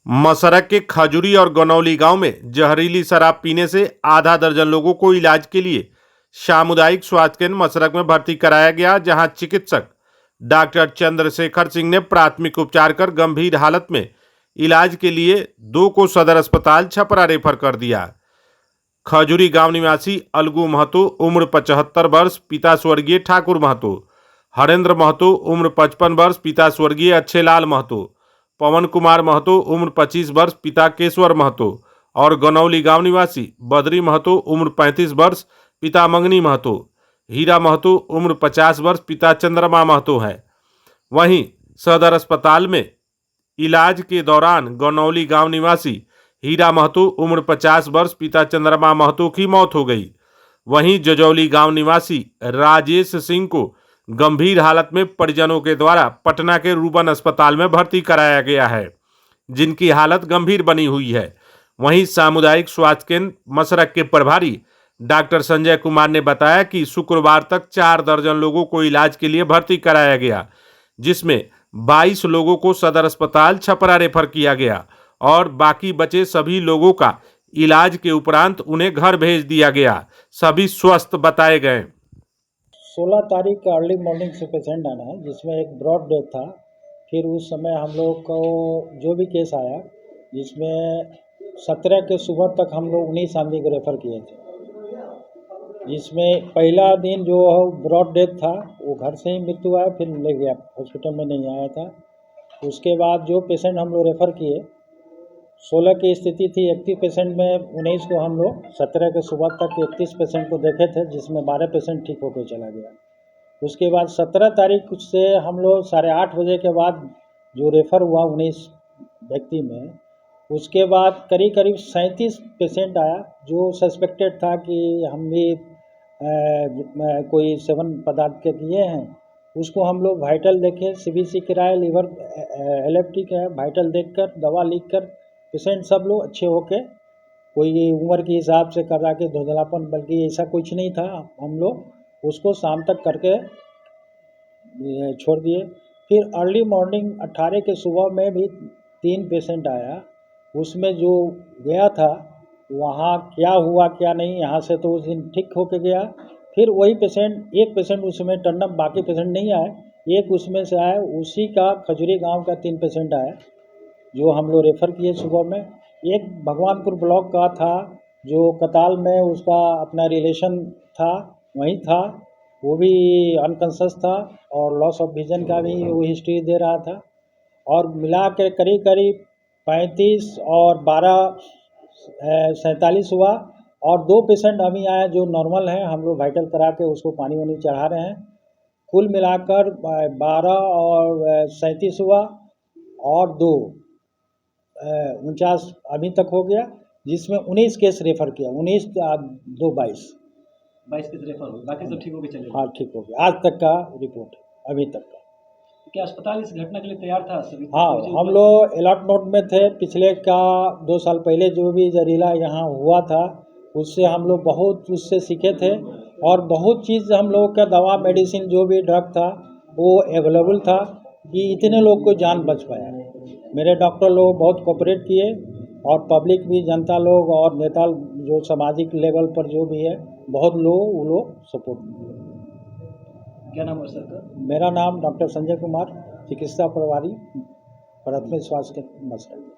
मसरक के खजूरी और गनौली गांव में जहरीली शराब पीने से आधा दर्जन लोगों को इलाज के लिए सामुदायिक स्वास्थ्य केंद्र मसरक में भर्ती कराया गया, जहां चिकित्सक डॉक्टर चंद्रशेखर सिंह ने प्राथमिक उपचार कर गंभीर हालत में इलाज के लिए 2 को सदर अस्पताल छपरा रेफर कर दिया। खजूरी गांव निवासी अलगू महतो उम्र 75 वर्ष, पिता स्वर्गीय ठाकुर महतो, हरेंद्र महतो उम्र 55 वर्ष, पिता स्वर्गीय अच्छेलाल महतो, पवन कुमार महतो उम्र 25 वर्ष, पिता केशवर महतो और गनौली गांव निवासी बद्री महतो उम्र 35 वर्ष, पिता मंगनी महतो, हीरा महतो उम्र 50 वर्ष, पिता चंद्रमा महतो है। वहीं सदर अस्पताल में इलाज के दौरान गनौली गांव निवासी हीरा महतो उम्र 50 वर्ष, पिता चंद्रमा महतो की मौत हो गई। वहीं जजौली गांव निवासी राजेश सिंह को गंभीर हालत में परिजनों के द्वारा पटना के रूबन अस्पताल में भर्ती कराया गया है, जिनकी हालत गंभीर बनी हुई है। वहीं सामुदायिक स्वास्थ्य केंद्र मसरक के प्रभारी डॉक्टर संजय कुमार ने बताया कि शुक्रवार तक 4 दर्जन लोगों को इलाज के लिए भर्ती कराया गया, जिसमें 22 लोगों को सदर अस्पताल छपरा रेफर किया गया और बाकी बचे सभी लोगों का इलाज के उपरांत उन्हें घर भेज दिया गया। सभी स्वस्थ बताए गए। 16 तारीख का अर्ली मॉर्निंग से पेशेंट आना है, जिसमें एक ब्रॉड डेथ था। फिर उस समय हम लोग को जो भी केस आया, जिसमें 17 के सुबह तक हम लोग 19 आदमी को रेफ़र किए थे। जिसमें पहला दिन जो ब्रॉड डेथ था वो घर से ही मृत्यु आया, फिर ले गया, हॉस्पिटल में नहीं आया था। उसके बाद जो पेशेंट हम लोग रेफ़र किए, 16 की स्थिति थी, 31 पेशेंट में 19 को हम लोग 17 के सुबह तक 31 पेशेंट को देखे थे, जिसमें 12 पेशेंट ठीक होकर चला गया। उसके बाद 17 तारीख से हम लोग 8:30 बजे के बाद जो रेफ़र हुआ 19 व्यक्ति में, उसके बाद करीब 37 पेशेंट आया जो सस्पेक्टेड था कि हम भी कोई सेवन पदार्थ के किए हैं। उसको हम लोग वाइटल देखे, सीबीसी कराए, लीवर एलएफटी का वाइटल देखकर दवा लिखकर पेशेंट सब लोग अच्छे होके, कोई उम्र के हिसाब से करा के धुंधलापन, बल्कि ऐसा कुछ नहीं था। हम लोग उसको शाम तक करके छोड़ दिए। फिर अर्ली मॉर्निंग 18 के सुबह में भी 3 पेशेंट आया। उसमें जो गया था वहाँ क्या हुआ क्या नहीं, यहाँ से तो उस दिन ठीक होके गया। फिर वही पेशेंट, एक पेशेंट उसमें टर्न अप, बाकी पेशेंट नहीं आए। एक उसमें से आया, उसी का खजूरी गांव का 3 पेशेंट आया जो हम लोग रेफ़र किए सुबह में। एक भगवानपुर ब्लॉक का था जो कताल में उसका अपना रिलेशन था, वहीं था, वो भी अनकॉन्शियस था और लॉस ऑफ विजन का भी वो हिस्ट्री दे रहा था। और मिला के करीब 35 और 12 47 हुआ। और 2 पेशेंट अभी आए जो नॉर्मल हैं, हम लोग वाइटल करा के उसको पानी वानी चढ़ा रहे हैं। कुल मिलाकर 12 और 37 हुआ और 2 49 अभी तक हो गया, जिसमें 19 केस रेफ़र किया। 19 2 22 केस रेफर हो, बाकी सब ठीक हो गए चले। हाँ, ठीक हो गया। आज तक का रिपोर्ट, अभी तक का। क्या अस्पताल इस घटना के लिए तैयार था सभी? हाँ, हम लोग अलर्ट मोड में थे। पिछले का 2 साल पहले जो भी जहरीला यहाँ हुआ था, उससे हम लोग बहुत उससे सीखे थे और बहुत चीज़ हम लोग का दवा मेडिसिन जो भी ड्रग था वो अवेलेबल था कि इतने लोग को जान बच पाया। मेरे डॉक्टर लोग बहुत कोऑपरेट किए और पब्लिक भी, जनता लोग और नेता जो सामाजिक लेवल पर जो भी है, बहुत लोग वो लोग सपोर्ट किए। क्या नाम है सर का? मेरा नाम डॉक्टर संजय कुमार, चिकित्सा प्रभारी प्राथमिक स्वास्थ्य केंद्र मसरक।